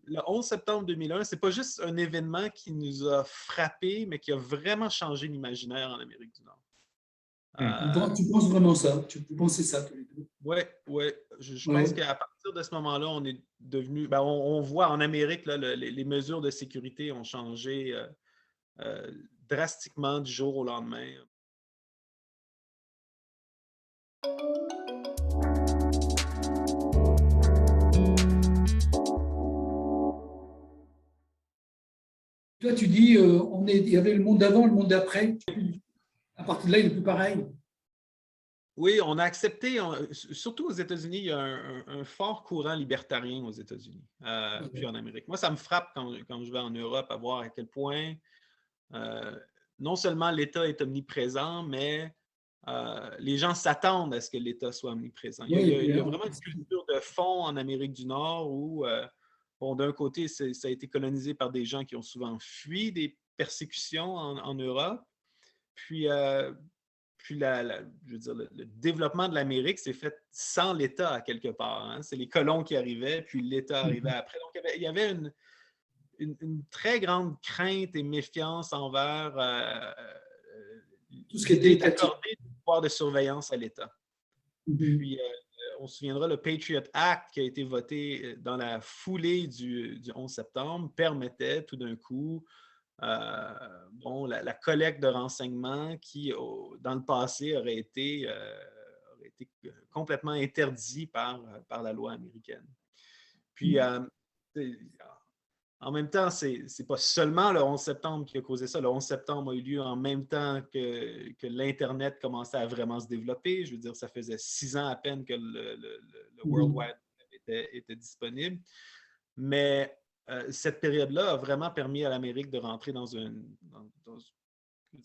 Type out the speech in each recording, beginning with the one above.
le 11 septembre 2001, c'est pas juste un événement qui nous a frappés, mais qui a vraiment changé l'imaginaire en Amérique du Nord. Tu penses vraiment ça? Vous pensez ça tous les deux? Oui, oui. Je pense Ouais. qu'à partir de ce moment-là, on est devenu. Ben, on voit en Amérique, là, les mesures de sécurité ont changé drastiquement du jour au lendemain. Toi, tu dis, il y avait le monde d'avant, le monde d'après. À partir de là, il n'est plus pareil. Oui, on a accepté, surtout aux États-Unis, il y a un fort courant libertarien aux États-Unis, puis en Amérique. Moi, ça me frappe quand je vais en Europe à voir à quel point non seulement l'État est omniprésent, mais les gens s'attendent à ce que l'État soit omniprésent. Il y a vraiment une culture de fond en Amérique du Nord où, bon, d'un côté, ça a été colonisé par des gens qui ont souvent fui des persécutions en Europe, puis je veux dire, le développement de l'Amérique s'est fait sans l'État à quelque part. Hein. C'est les colons qui arrivaient, puis l'État arrivait après. Donc, il y avait une très grande crainte et méfiance envers Tout ce qui était l'idée étatique. d'accorder du pouvoir de surveillance à l'État. Puis, on se souviendra, le Patriot Act qui a été voté dans la foulée du 11 septembre permettait tout d'un coup la collecte de renseignements qui, dans le passé, aurait été complètement interdit par la loi américaine. Puis, en même temps, ce n'est pas seulement le 11 septembre qui a causé ça. Le 11 septembre a eu lieu en même temps que l'Internet commençait à vraiment se développer. Je veux dire, ça faisait 6 ans à peine que le World Wide Web était disponible. Mais cette période-là a vraiment permis à l'Amérique de rentrer dans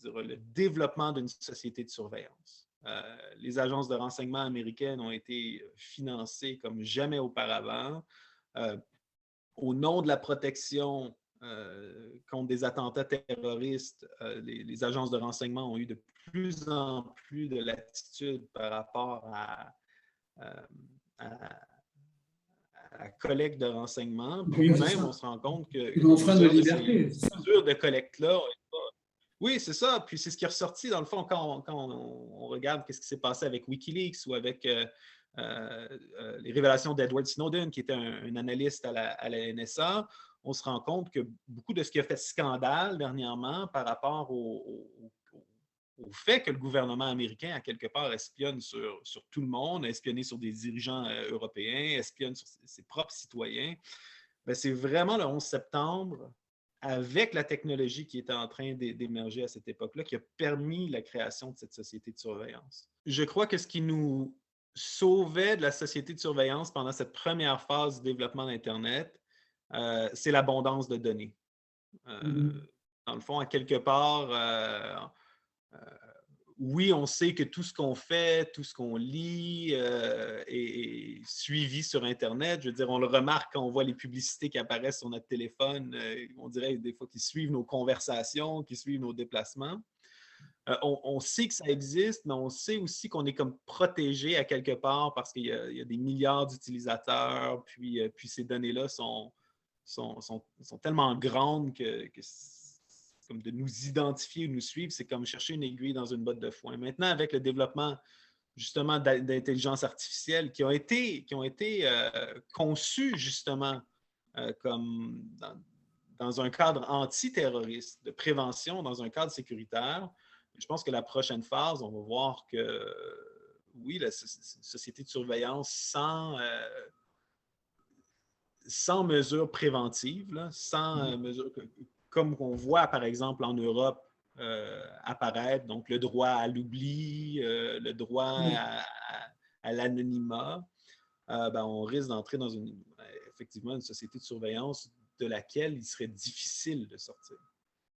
le développement d'une société de surveillance. Les agences de renseignement américaines ont été financées comme jamais auparavant. Au nom de la protection contre des attentats terroristes, les agences de renseignement ont eu de plus en plus de latitude par rapport à la collecte de renseignements. Puis même, on se rend compte que ces mesures de collecte-là, oui, c'est ça. Puis c'est ce qui est ressorti, dans le fond, quand on regarde ce qui s'est passé avec Wikileaks ou avec les révélations d'Edward Snowden, qui était un analyste à la NSA. On se rend compte que beaucoup de ce qui a fait scandale dernièrement par rapport au fait que le gouvernement américain, à quelque part, espionne sur tout le monde, espionne sur des dirigeants européens, espionne sur ses propres citoyens, bien, c'est vraiment le 11 septembre, avec la technologie qui était en train d'émerger à cette époque-là, qui a permis la création de cette société de surveillance. Je crois que ce qui nous sauvait de la société de surveillance pendant cette première phase du développement d'Internet, c'est l'abondance de données. Dans le fond, à quelque part, oui, on sait que tout ce qu'on fait, tout ce qu'on lit est suivi sur Internet. Je veux dire, on le remarque quand on voit les publicités qui apparaissent sur notre téléphone. On dirait des fois qu'ils suivent nos conversations, qu'ils suivent nos déplacements. On sait que ça existe, mais on sait aussi qu'on est comme protégé à quelque part parce qu'il y a des milliards d'utilisateurs, puis ces données-là sont tellement grandes que comme de nous identifier ou nous suivre, c'est comme chercher une aiguille dans une botte de foin. Maintenant, avec le développement justement d'intelligence artificielle qui ont été conçus justement comme dans un cadre antiterroriste, de prévention, dans un cadre sécuritaire, je pense que la prochaine phase, on va voir que oui, la société de surveillance sans mesures préventives, là, sans mesures comme on voit par exemple en Europe apparaître, donc le droit à l'oubli, le droit à l'anonymat, ben, on risque d'entrer dans effectivement une société de surveillance de laquelle il serait difficile de sortir.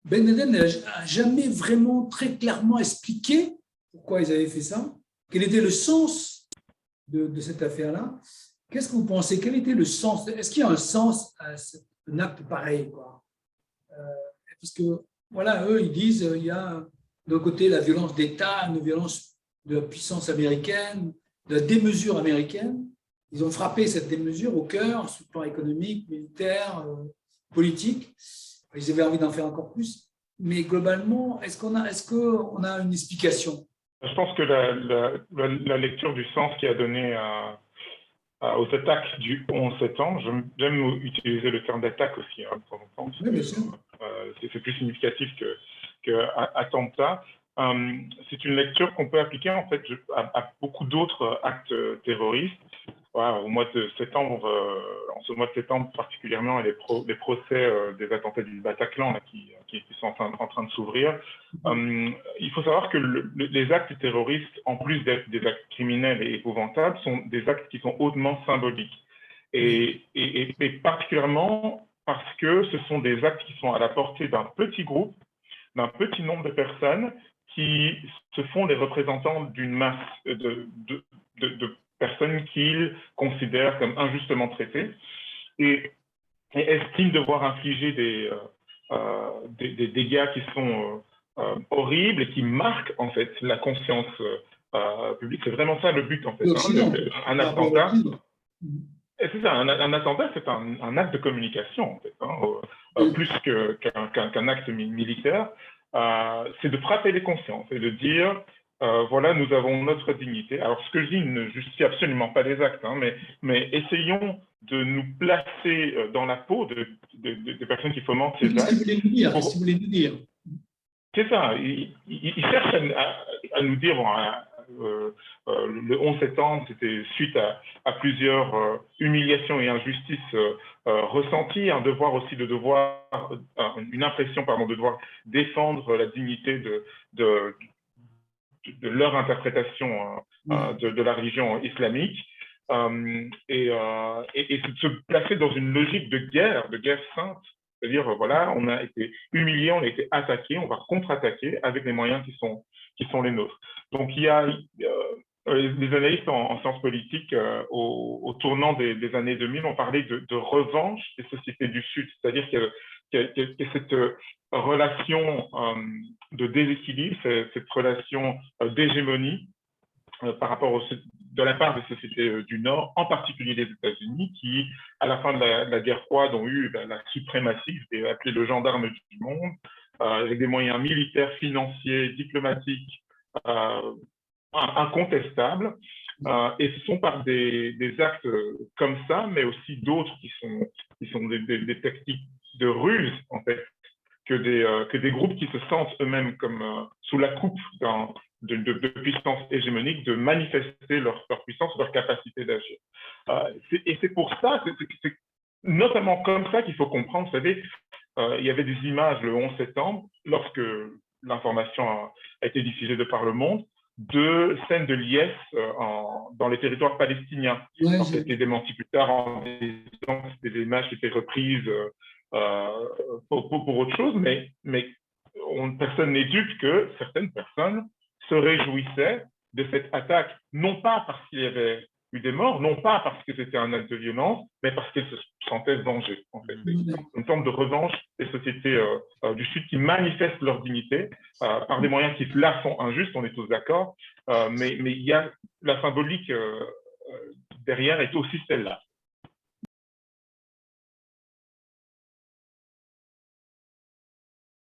Ben Laden n'a jamais vraiment très clairement expliqué pourquoi ils avaient fait ça, quel était le sens de cette affaire-là. Qu'est-ce que vous pensez? Quel était le sens? Est-ce qu'il y a un sens à un acte pareil, quoi? Parce que, voilà, eux, ils disent il y a d'un côté la violence d'État, une violence de la puissance américaine, de la démesure américaine, Ils ont frappé cette démesure au cœur, sur le plan économique, militaire, politique. Ils avaient envie d'en faire encore plus. Mais globalement, est-ce qu'on a une explication? Je pense que la lecture du sens qui a donné aux attaques du 11 septembre, j'aime utiliser le terme d'attaque aussi, de temps en temps. Oui, bien sûr. C'est plus significatif que attentat. C'est une lecture qu'on peut appliquer en fait à beaucoup d'autres actes terroristes. Voilà, au mois de septembre, en ce mois de septembre particulièrement, et les procès des attentats du Bataclan là, qui sont en train de s'ouvrir. Il faut savoir que les actes terroristes, en plus d'être des actes criminels et épouvantables, sont des actes qui sont hautement symboliques. Et particulièrement parce que ce sont des actes qui sont à la portée d'un petit groupe, d'un petit nombre de personnes qui se font les représentants d'une masse de personnes qu'ils considèrent comme injustement traitées et estiment devoir infliger des dégâts qui sont horribles et qui marquent en fait la conscience publique. C'est vraiment ça le but en fait. Un attentat. C'est ça, un attentat, c'est un acte de communication en fait, plus qu'un acte militaire. C'est de frapper les consciences et de dire voilà, nous avons notre dignité. Alors, ce que je dis ne justifie absolument pas les actes, mais essayons de nous placer dans la peau des personnes qui fomentent ces actes. Qu'est-ce que vous voulez nous dire? C'est ça. Ils cherchent à nous dire, bon, le 11 septembre, c'était suite à plusieurs humiliations et injustices ressenties, un devoir aussi une impression, pardon, de devoir défendre la dignité de leur interprétation de la religion islamique, et de se placer dans une logique de guerre sainte, c'est-à-dire, voilà, on a été humilié, on a été attaqué, on va contre-attaquer avec les moyens qui sont les nôtres. Donc, il y a les analystes en sciences politiques, au tournant des années 2000, ont parlé de revanche des sociétés du Sud, c'est-à-dire qu'il y a cette relation de déséquilibre, cette relation d'hégémonie par rapport de la part des sociétés du Nord, en particulier les États-Unis, qui, à la fin de la guerre froide, ont eu la suprématie, c'est appelé le gendarme du monde, avec des moyens militaires, financiers, diplomatiques incontestables. Et ce sont par des actes comme ça, mais aussi d'autres qui sont des tactiques de ruse, en fait, que des groupes qui se sentent eux-mêmes comme sous la coupe de puissance hégémonique, de manifester leur puissance, leur capacité d'agir. Et c'est pour ça, c'est notamment comme ça qu'il faut comprendre, vous savez, il y avait des images le 11 septembre, lorsque l'information a été diffusée de par le monde, de scènes de liesse dans les territoires palestiniens. Ouais, c'était démenti plus tard en disant que c'était des images qui étaient reprises pour autre chose, mais personne n'est dupe que certaines personnes se réjouissaient de cette attaque, non pas parce qu'il y avait eu des morts, non pas parce que c'était un acte de violence, mais parce qu'elles se sentaient vengées. En fait. Une forme de revanche des sociétés du Sud qui manifestent leur dignité par des moyens qui, là, sont injustes, on est tous d'accord, mais il y a la symbolique derrière est aussi celle-là.